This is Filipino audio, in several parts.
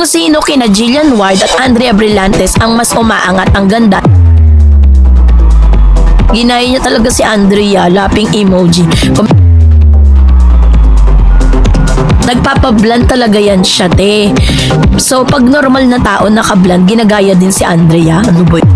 kung sino kina Jillian Ward at Andrea Brillantes ang mas umaangat ang ganda. Ginaya niya talaga si Andrea, laping emoji. Nagpapablan talaga yan siya, te. So, pag normal na tao nakablan, ginagaya din si Andrea. Ano ba yun?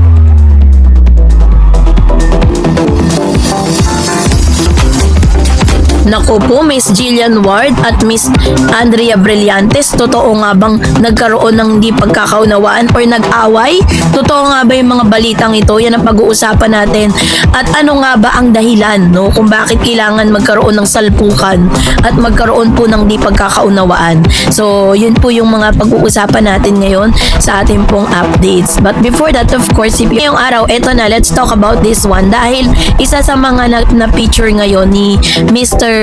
Naku po, Miss Jillian Ward at Miss Andrea Brillantes, totoo nga bang nagkaroon ng hindi pagkakaunawaan or nag-away? Totoo nga ba yung mga balitang ito? Yan ang pag-uusapan natin. At ano nga ba ang dahilan, no? Kung bakit kailangan magkaroon ng salpukan at magkaroon po ng hindi pagkakaunawaan. So, yun po yung mga pag-uusapan natin ngayon sa ating pong updates. But before that, of course, ngayong araw, eto na, let's talk about this one. Dahil isa sa mga na-feature ngayon ni Mr.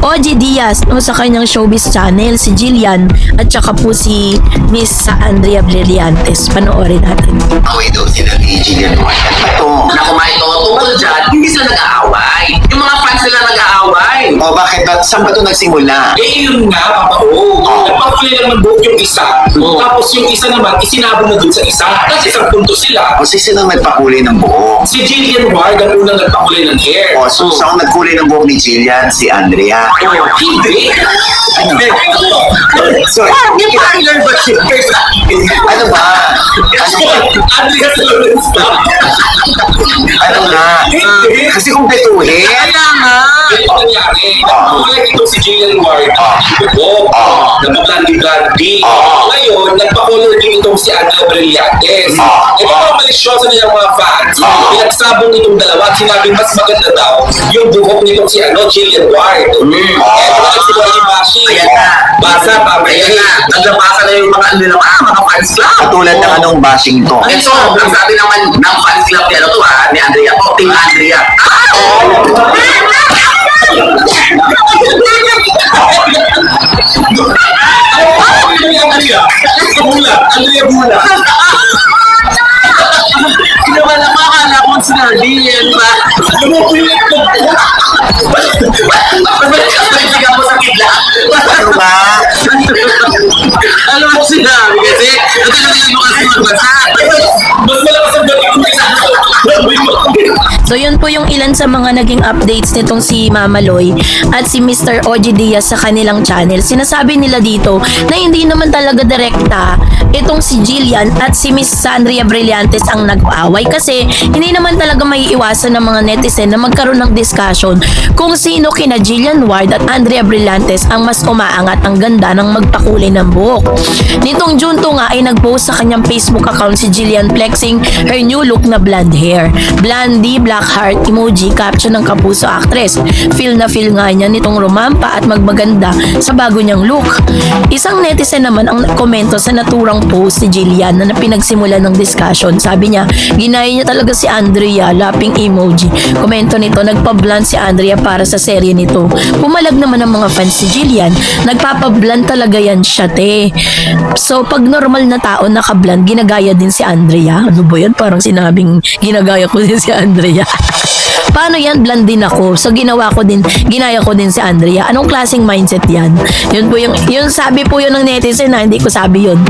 OG Diaz no, sa kanyang showbiz channel, si Jillian at saka po si Miss Andrea Brillantes. Panoorin natin. Away daw sila ni Jillian Ward. Ito. Na kumain ito, tungkol dyan, hindi sila nag-aaway. Yung mga fans sila nag-aaway. O bakit ba? Saan ba ito nagsimula? Eh yun nga, Papa O. Nagpapuli lang ng buhok yung isa. Tapos yung isa naman, isinabong na dun sa isa. Kasi isang punto sila. O sino nagpakulay ng buhok? Si Jillian Ward ang unang nagpakulay ng hair. O so saan nagkulay ng buhok ni Jillian? Si Andrea. Hindi. Sorry. Yung parlor ba siya? Ano ba? Andrea Lawrence. Ano nga? Kasi kung betuhin. Kaya nga. Ito ang nangyari. Nagpakulay ito si Jillian Ward. Buhok. Nagpa-blandi-blandi. Ngayon, nagpakulay din itong si Andrea Brillantes. Ito ang malisyosa niyang mga fans. Pinagsabong itong dalawa at sinabing mas maganda daw yung buhok nitong si Jillian Ward. Ito na si Wally Bashi. Ayan na. Basa pa. Ayan na. Naglabasa na yung mga mga fans club. Katulad ng anong bashing to. Ito, ang sabi naman ng fans club niya to ni Andrea. Team Andrea. Andrea Bula. Naman ang makakala kong sinabi yan ba? Balik ka po sa kidla. Ano ba? Ano mo sinabi kasi? Nagkakaroon mo kasi magbasa. Mas malakas ang gabi ko kaysa So yun po yung ilan sa mga naging updates nitong si Mama Loy at si Mr. OG Diaz sa kanilang channel. Sinasabi nila dito na hindi naman talaga direkta itong si Jillian at si Miss Andrea Brillantes ang nag-away kasi hindi naman talaga maiiwasan ng mga netizen na magkaroon ng discussion kung sino kina Jillian Ward at Andrea Brillantes ang mas umaangat ang ganda ng magpakulay ng buhok. Nitong June 2 nga ay nag-post sa kanyang Facebook account si Jillian flexing her new look na blonde hair. Blondie, black heart, emoji, caption ng Kapuso actress. Feel na feel nga niya nitong rumampa at magmaganda sa bago niyang look. Isang netizen naman ang komento sa naturang post ni Jillian na pinagsimulan ng discussion. Sabi niya, ginaya niya talaga si Andrea, laping emoji. Komento nito, nagpa-blonde si Andrea para sa serye nito. Pumalag naman ang mga fans si Jillian. Nagpapa-blonde talaga yan siya, te. So, pag normal na tao naka-blonde, ginagaya din si Andrea. Ano ba yan? Parang sinabing ginagaya ko din si Andrea. Paano yan? Blonde din ako. So, ginaya ko din si Andrea. Anong klaseng mindset yan? Yun po yung sabi po yun ng netizen na hindi ko sabi yun.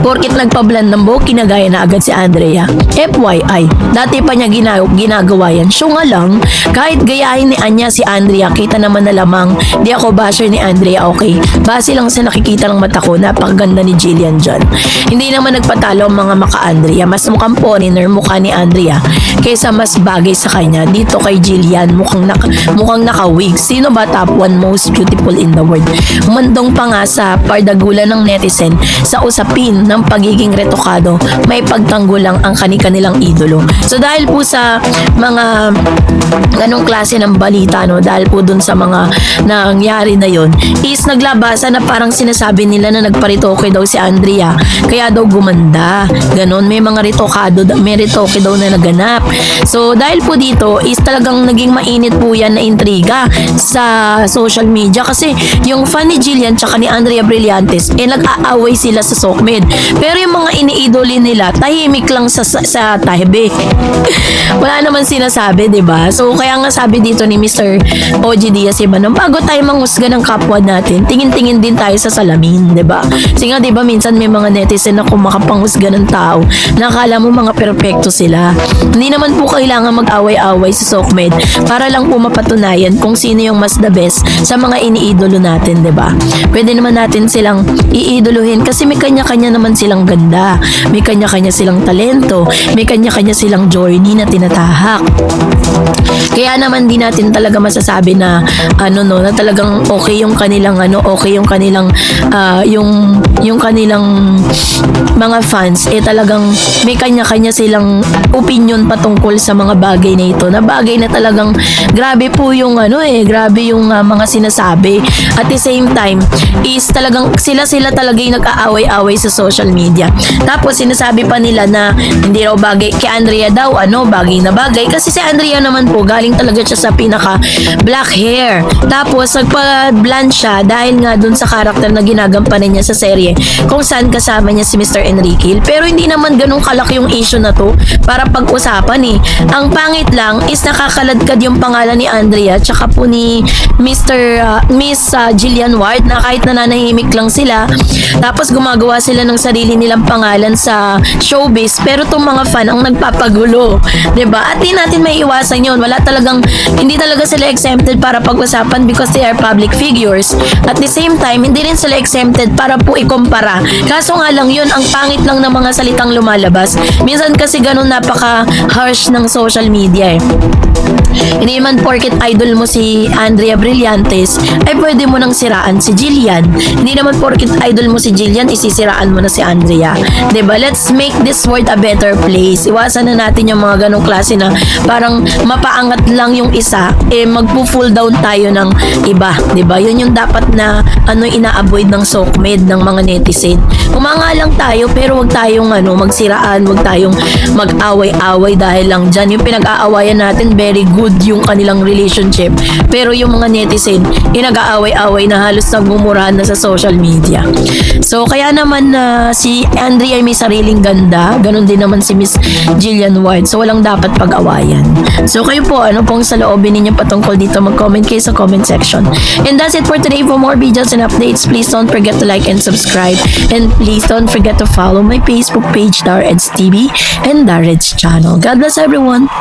Porkit nagpa-blonde ng buhok, kinagaya na agad si Andrea. FYI, dati pa niya ginagawa yan. So nga lang, kahit gayahin ni Anya si Andrea, kita naman na lamang, di ako basher ni Andrea, okay? Base lang sa nakikita ng mata ko, napakaganda ni Jillian dyan. Hindi naman nagpatalo ang mga maka-Andrea. Mas mukhang foreigner mukha ni Andrea kaysa mas bagay sa kanya. Dito kay Jillian, mukhang naka-wig. Sino ba top 1 most beautiful in the world? Umandong pa nga sa pardagulan ng netizen sa usapin ng pagiging retokado, may pagtanggol lang ang kanilang idolo. So dahil po sa mga ganong klase ng balita, no, dahil po dun sa mga nangyari na yon, is naglabasa na parang sinasabi nila na nagparitoke daw si Andrea, kaya daw gumanda. Ganon, may mga retoke daw na naganap. So dahil po dito is talagang naging mainit po yan na intriga sa social media kasi yung fan ni Jillian tsaka ni Andrea Brillantes nag-aaway sila sa Sokmed. Pero yung mga iniidoli nila tahimik lang sa tahibe. Wala naman sinasabi, 'di ba? So kaya nga sabi dito ni Mr. OG Diaz Ibanon, bago tayo manghusga ng kapwa natin, tingin-tingin din tayo sa salamin, 'di ba? Kasi nga 'di ba minsan may mga netizen na kumapanghusga ng tao, nakala mo mga perpekto sila. Hindi naman po kailangan mag-away-away sa Sokmed para lang po mapatunayan kung sino yung mas the best sa mga iniidolo natin, 'di ba? Pwede naman natin silang iidolohin kasi may kanya-kanya naman silang ganda, may kanya-kanya silang talento, may kanya-kanya silang journey na tinatahak. Kaya naman di natin talaga masasabi na na talagang okay yung kanilang okay yung kanilang yung kanilang mga fans talagang may kanya-kanya silang opinion patungkol sa mga bagay na ito. Na bagay na talagang grabe po yung grabe yung mga sinasabi. At the same time is talagang sila talaga yung nag-aaway-away sa social media. Tapos sinasabi pa nila na hindi raw bagay kay Andrea daw bagay na bagay kasi si Andrea naman po galing talaga siya sa pinaka black hair. Tapos nagpa-blonde siya dahil nga dun sa karakter na ginagampanan niya sa serye kung saan kasama niya si Mr. Enrique. Pero hindi naman ganun kalaki yung issue na to para pag-usapan Ang pangit lang is nakakaladkad yung pangalan ni Andrea tsaka po ni Miss Jillian Ward na kahit nananahimik lang sila tapos gumagawa sila ng sarili nilang pangalan sa showbiz pero tong mga fan ang nagpapagulo, 'di ba? At di natin may iwasan 'yon. Hindi talaga sila exempted para pag-usapan because they are public figures. At the same time, hindi rin sila exempted para po ikumpara. Kaso nga lang 'yun, ang pangit lang ng mga salitang lumalabas. Minsan kasi ganun napaka-harsh ng social media Hindi man porket idol mo si Andrea Brillantes ay pwede mo nang siraan si Jillian. Hindi naman porket idol mo si Jillian isisiraan mo na si Andrea. 'Di ba? Let's make this world a better place. Iwasan na natin yung mga ganong klase na parang mapaangat lang yung isa magpo-full down tayo ng iba, 'di ba? Yun yung dapat na ina-avoid ng Sokmed ng mga netizen. Umanga lang tayo pero wag tayong magsiraan, wag tayong mag-away-away dahil lang diyan yung pinag-aawayan natin very good yung kanilang relationship. Pero yung mga netizen, nag-aaway-away na halos nagmumurahan na sa social media. So, kaya naman si Andrea ay may sariling ganda. Ganon din naman si Miss Jillian Ward. So, walang dapat pag-awayan. So, kayo po, ano pong saloobin ninyo patungkol dito? Mag-comment kayo sa comment section. And that's it for today. For more videos and updates, please don't forget to like and subscribe. And please don't forget to follow my Facebook page, Dareds TV and Dareds channel. God bless everyone!